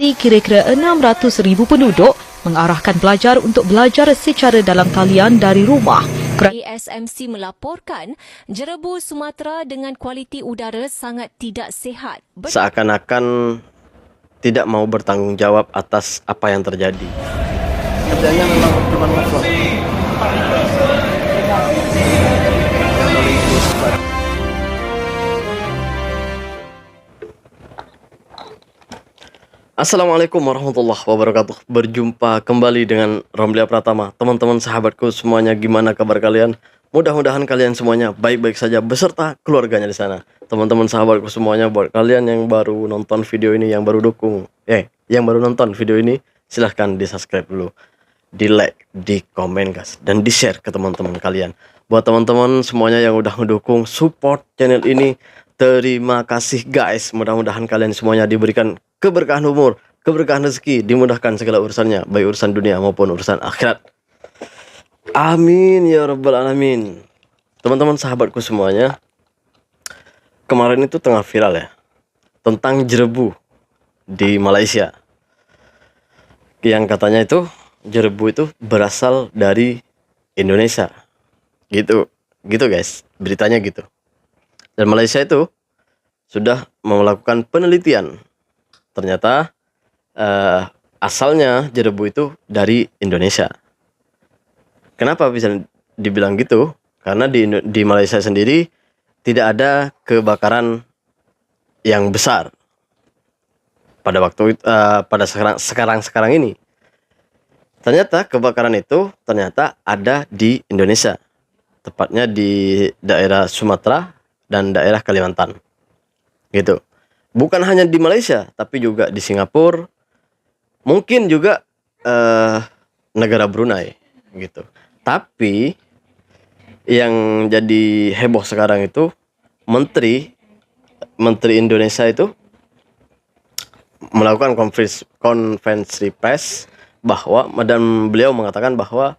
Kira-kira 600,000 penduduk mengarahkan pelajar untuk belajar secara dalam talian dari rumah. ASMC melaporkan jerebu Sumatera dengan kualiti udara sangat tidak sihat. Seakan-akan tidak mau bertanggung jawab atas apa yang terjadi. Kerjanya memang cuma ngevlog. Assalamualaikum warahmatullahi wabarakatuh. Berjumpa kembali dengan Romlia Pratama. Teman-teman sahabatku semuanya, gimana kabar kalian? Mudah-mudahan kalian semuanya baik-baik saja beserta keluarganya di sana. Teman-teman sahabatku semuanya, buat kalian yang baru nonton video ini, yang baru nonton video ini, silahkan di-subscribe dulu, di-like, di-komen guys, dan di-share ke teman-teman kalian. Buat teman-teman semuanya yang udah mendukung support channel ini, terima kasih guys. Mudah-mudahan kalian semuanya diberikan keberkahan umur, keberkahan rezeki, dimudahkan segala urusannya, baik urusan dunia maupun urusan akhirat. Amin ya rabbal alamin. Teman-teman sahabatku semuanya, kemarin itu tengah viral ya, tentang jerebu di Malaysia. Yang katanya itu jerebu itu berasal dari Indonesia. Gitu guys, beritanya gitu. Dan Malaysia itu sudah melakukan penelitian. Ternyata asalnya jerebu itu dari Indonesia. Kenapa bisa dibilang gitu? Karena di Malaysia sendiri tidak ada kebakaran yang besar pada waktu pada sekarang ini. Ternyata kebakaran itu ada di Indonesia, tepatnya di daerah Sumatera dan daerah Kalimantan. Gitu. Bukan hanya di Malaysia, tapi juga di Singapura, mungkin juga negara Brunei, gitu. Tapi yang jadi heboh sekarang itu Menteri Indonesia itu melakukan konferensi pers bahwa beliau mengatakan bahwa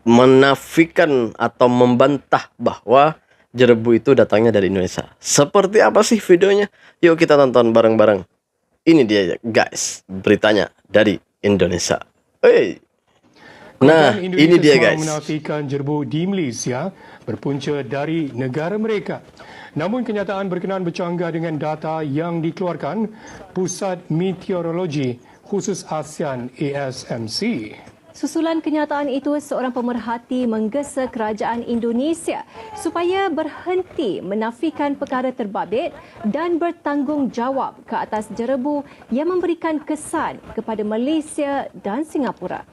menafikan atau membantah bahwa jerebu itu datangnya dari Indonesia. Seperti apa sih videonya? Yuk kita tonton bareng-bareng. Ini dia guys, beritanya dari Indonesia. Nah, ini dia guys. Menafikan jerebu di Malaysia berpunca dari negara mereka. Namun kenyataan berkenaan bercanggah dengan data yang dikeluarkan Pusat Meteorologi Khusus ASEAN ASMC. Susulan kenyataan itu, seorang pemerhati menggesa kerajaan Indonesia supaya berhenti menafikan perkara terbabit dan bertanggungjawab ke atas jerebu yang memberikan kesan kepada Malaysia dan Singapura.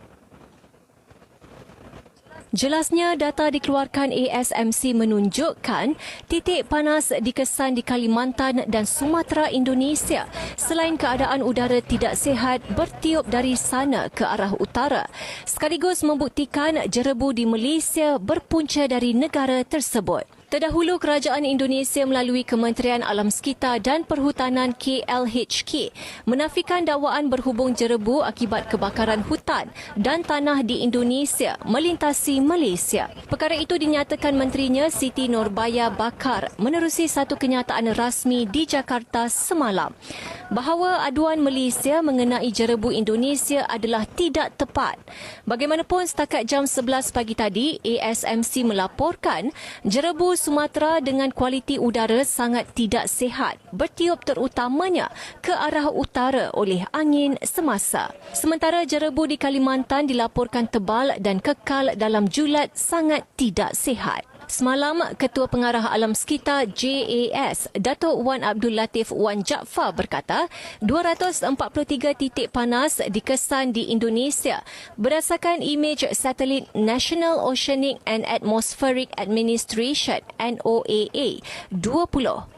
Jelasnya, data dikeluarkan ASMC menunjukkan titik panas dikesan di Kalimantan dan Sumatera Indonesia selain keadaan udara tidak sihat bertiup dari sana ke arah utara, sekaligus membuktikan jerebu di Malaysia berpunca dari negara tersebut. Terdahulu, kerajaan Indonesia melalui Kementerian Alam Sekitar dan Perhutanan KLHK menafikan dakwaan berhubung jerebu akibat kebakaran hutan dan tanah di Indonesia melintasi Malaysia. Perkara itu dinyatakan menterinya Siti Nurbaya Bakar menerusi satu kenyataan rasmi di Jakarta semalam bahawa aduan Malaysia mengenai jerebu Indonesia adalah tidak tepat. Bagaimanapun, setakat jam 11 pagi tadi, ASMC melaporkan jerebu Sumatera dengan kualiti udara sangat tidak sihat, bertiup terutamanya ke arah utara oleh angin semasa. Sementara jerebu di Kalimantan dilaporkan tebal dan kekal dalam julat sangat tidak sihat. Semalam, Ketua Pengarah Alam Sekitar JAS, Datuk Wan Abdul Latif Wan Jaafar berkata, 243 titik panas dikesan di Indonesia berdasarkan imej satelit National Oceanic and Atmospheric Administration NOAA 20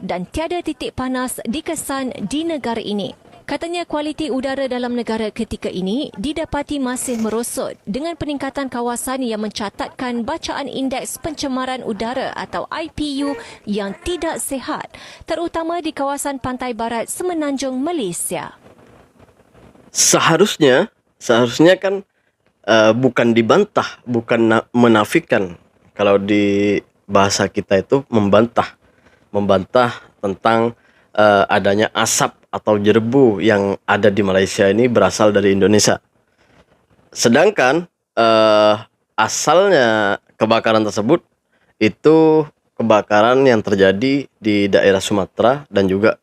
dan tiada titik panas dikesan di negara ini. Katanya kualiti udara dalam negara ketika ini didapati masih merosot dengan peningkatan kawasan yang mencatatkan bacaan indeks pencemaran udara atau IPU yang tidak sihat, terutama di kawasan pantai barat Semenanjung Malaysia. Seharusnya kan bukan dibantah, bukan menafikan. Kalau di bahasa kita itu membantah tentang adanya asap atau jerebu yang ada di Malaysia ini berasal dari Indonesia. Sedangkan asalnya kebakaran tersebut itu kebakaran yang terjadi di daerah Sumatera dan juga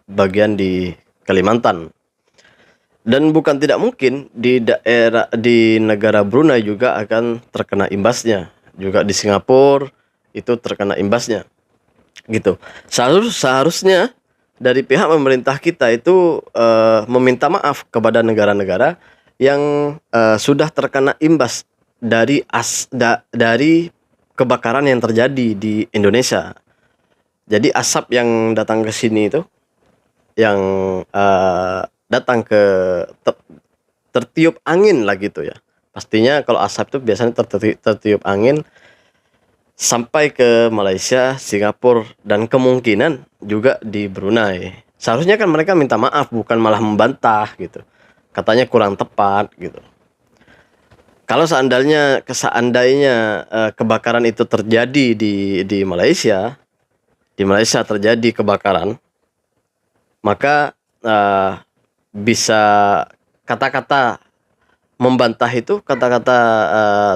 bagian di Kalimantan. Dan bukan tidak mungkin di negara Brunei juga akan terkena imbasnya. Juga di Singapura itu terkena imbasnya. Gitu. Seharusnya dari pihak pemerintah kita itu meminta maaf kepada negara-negara yang sudah terkena imbas dari kebakaran yang terjadi di Indonesia. Jadi asap yang datang ke sini itu, yang datang ke tertiup angin lah gitu ya. Pastinya kalau asap itu biasanya tertiup angin sampai ke Malaysia, Singapura, dan kemungkinan juga di Brunei. Seharusnya kan mereka minta maaf, bukan malah membantah gitu. Katanya kurang tepat gitu. Kalau seandainya kebakaran itu terjadi di Malaysia terjadi kebakaran, maka bisa kata-kata membantah itu, kata-kata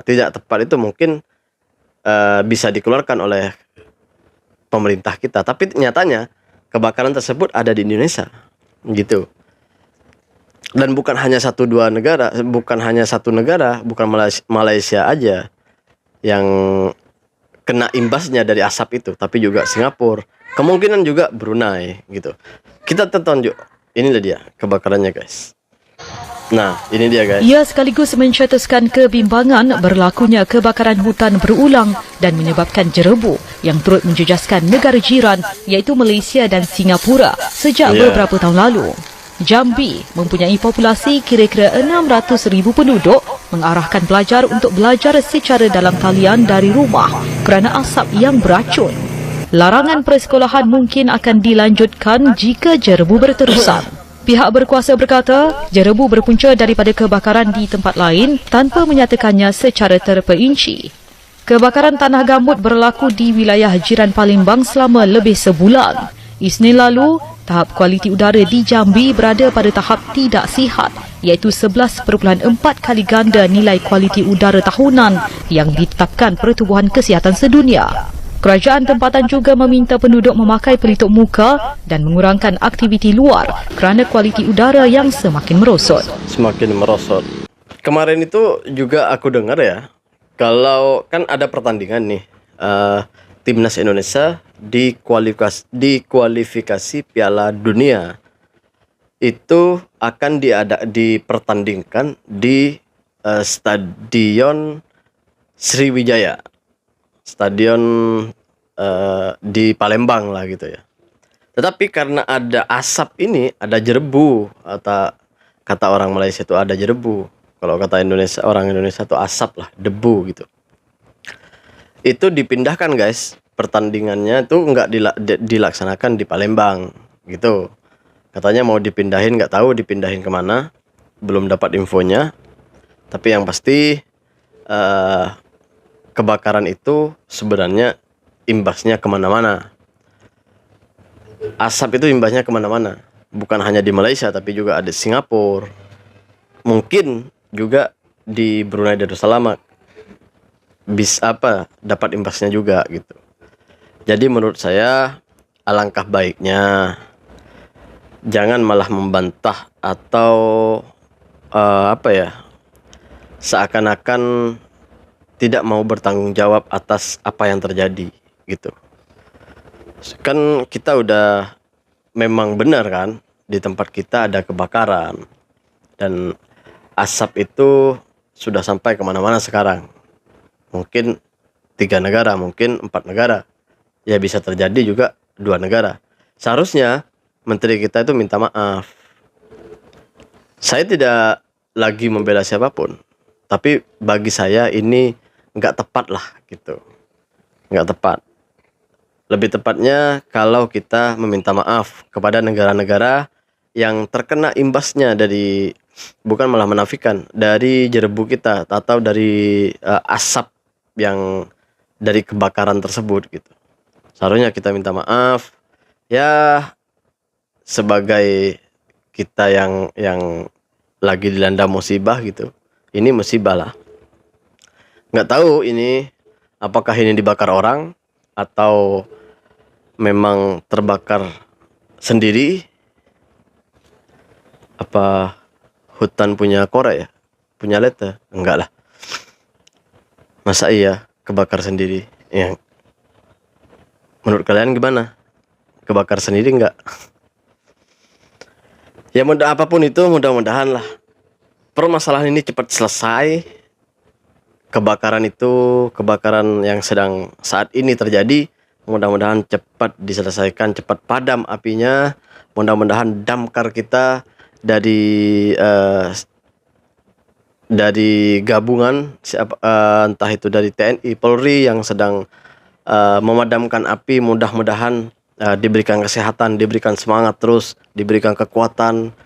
tidak tepat itu mungkin bisa dikeluarkan oleh pemerintah kita. Tapi nyatanya kebakaran tersebut ada di Indonesia, gitu. Dan bukan hanya satu negara, bukan Malaysia aja yang kena imbasnya dari asap itu, tapi juga Singapura, kemungkinan juga Brunei gitu. Kita tunjuk, inilah dia kebakarannya guys. Nah, ini dia guys. Ia sekaligus mencetuskan kebimbangan berlakunya kebakaran hutan berulang dan menyebabkan jerebu yang turut menjejaskan negara jiran iaitu Malaysia dan Singapura sejak beberapa tahun lalu. Jambi mempunyai populasi kira-kira 600,000 penduduk mengarahkan pelajar untuk belajar secara dalam talian dari rumah kerana asap yang beracun. Larangan persekolahan mungkin akan dilanjutkan jika jerebu berterusan. Pihak berkuasa berkata, jerebu berpunca daripada kebakaran di tempat lain tanpa menyatakannya secara terperinci. Kebakaran tanah gambut berlaku di wilayah jiran Palembang selama lebih sebulan. Isnin lalu, tahap kualiti udara di Jambi berada pada tahap tidak sihat, iaitu 11.4 kali ganda nilai kualiti udara tahunan yang ditetapkan Pertubuhan Kesihatan Sedunia. Kerajaan tempatan juga meminta penduduk memakai pelitup muka dan mengurangkan aktiviti luar kerana kualiti udara yang semakin merosot. Kemarin itu juga aku dengar ya, kalau kan ada pertandingan nih, Timnas Indonesia dikualifikasi Piala Dunia itu akan dipertandingkan di Stadion Sriwijaya, stadion di Palembang lah gitu ya. Tetapi karena ada asap ini, ada jerebu, atau kata orang Malaysia itu ada jerebu, kalau kata orang Indonesia itu asap lah, debu gitu. Itu dipindahkan guys, pertandingannya itu nggak dilaksanakan di Palembang gitu. Katanya mau dipindahin, nggak tahu dipindahin kemana, belum dapat infonya. Tapi yang pasti kebakaran itu sebenarnya imbasnya kemana-mana. Asap itu imbasnya kemana-mana, bukan hanya di Malaysia tapi juga ada Singapura, mungkin juga di Brunei Darussalam dapat imbasnya juga gitu. Jadi menurut saya alangkah baiknya jangan malah membantah atau seakan-akan tidak mau bertanggung jawab atas apa yang terjadi gitu. Kan kita udah memang benar kan, di tempat kita ada kebakaran dan asap itu sudah sampai kemana-mana sekarang. Mungkin 3 negara, mungkin 4 negara. Ya bisa terjadi juga 2 negara. Seharusnya menteri kita itu minta maaf. Saya tidak lagi membela siapapun, tapi bagi saya ini nggak tepat lah gitu. Nggak tepat. Lebih tepatnya kalau kita meminta maaf kepada negara-negara yang terkena imbasnya dari, bukan malah menafikan, dari jerebu kita atau dari asap yang dari kebakaran tersebut gitu. Seharusnya kita minta maaf ya sebagai kita yang lagi dilanda musibah gitu. Ini musibah lah. Nggak tahu ini apakah ini dibakar orang atau memang terbakar sendiri. Apa hutan punya kora ya? Punya leta? Enggak lah. Masa iya kebakar sendiri? Ya. Menurut kalian gimana? Kebakar sendiri enggak? Ya apapun itu mudah-mudahan lah permasalahan ini cepat selesai. Kebakaran yang sedang saat ini terjadi, mudah-mudahan cepat diselesaikan, cepat padam apinya. Mudah-mudahan damkar kita dari gabungan entah itu dari TNI, Polri yang sedang memadamkan api, mudah-mudahan diberikan kesehatan, diberikan semangat terus, diberikan kekuatan.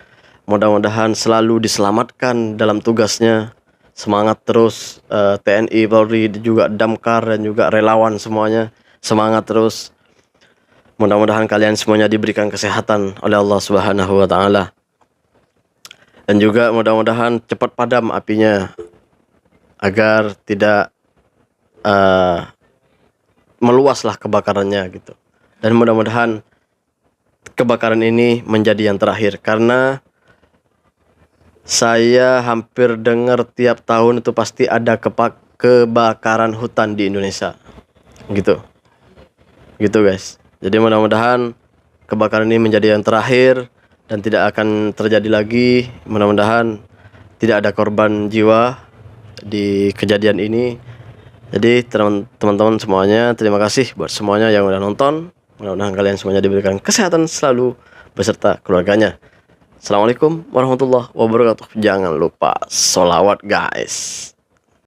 Mudah-mudahan selalu diselamatkan dalam tugasnya. Semangat terus TNI, Polri, juga damkar dan juga relawan semuanya. Semangat terus. Mudah-mudahan kalian semuanya diberikan kesehatan oleh Allah Subhanahu wa taala. Dan juga mudah-mudahan cepat padam apinya agar tidak meluaslah kebakarannya gitu. Dan mudah-mudahan kebakaran ini menjadi yang terakhir, karena saya hampir dengar tiap tahun itu pasti ada kebakaran hutan di Indonesia. Gitu guys. Jadi mudah-mudahan kebakaran ini menjadi yang terakhir dan tidak akan terjadi lagi. Mudah-mudahan tidak ada korban jiwa di kejadian ini. Jadi teman-teman semuanya, terima kasih buat semuanya yang udah nonton. Mudah-mudahan kalian semuanya diberikan kesehatan selalu beserta keluarganya. Assalamualaikum warahmatullahi wabarakatuh. Jangan lupa sholawat guys.